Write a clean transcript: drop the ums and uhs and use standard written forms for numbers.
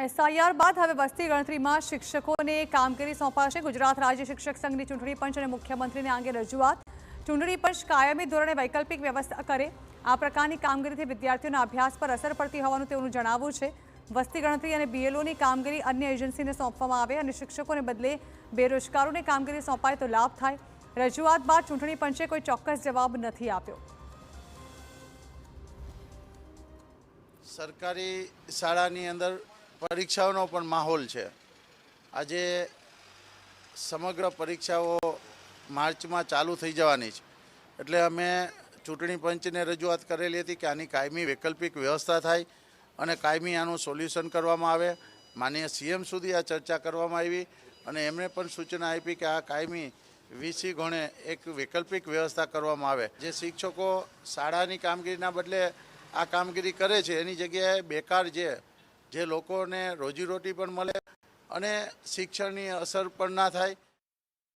SIR બાદ હવે વસ્તી ગણતરીમાં શિક્ષકોને કામગીરી સોંપાશે। ગુજરાત રાજ્ય શિક્ષક સંઘની ચૂંટણી પંચ અને મુખ્યમંત્રીને આ અંગે રજૂઆત। ચૂંટણી પંચ કાયમી ધોરણે વૈકલ્પિક વ્યવસ્થા કરે। આ પ્રકારની કામગીરીથી વિદ્યાર્થીઓના અભ્યાસ પર અસર પડતી હોવાનું તેઓનું જણાવવું છે। વસ્તી ગણતરી અને બીએલઓની કામગીરી અન્ય એજન્સીને સોંપવામાં આવે અને શિક્ષકોને બદલે બેરોજગારોને કામગીરી સોંપાય તો લાભ થાય। રજૂઆત બાદ ચૂંટણી પંચે કોઈ ચોક્કસ જવાબ નથી આપ્યો। સરકારી શાળાની અંદર પરીક્ષાઓનો પણ માહોલ છે। આજે સમગ્ર પરીક્ષાઓ માર્ચમાં ચાલુ થઈ જવાની છે, એટલે અમે ચૂંટણી પંચને રજૂઆત કરેલી હતી કે આની કાયમી વૈકલ્પિક વ્યવસ્થા થાય અને કાયમી આનું સોલ્યુશન કરવામાં આવે। માનનીય સીએમ સુધી આ ચર્ચા કરવામાં આવી અને એમણે પણ સૂચના આપી કે આ કાયમી વીસી ગણે એક વૈકલ્પિક વ્યવસ્થા કરવામાં આવે। જે શિક્ષકો શાળાની કામગીરીના બદલે આ કામગીરી કરે છે એની જગ્યાએ બેકાર જે લોકોને રોજીરોટી પણ મળે અને શિક્ષણની અસર પણ ના થાય।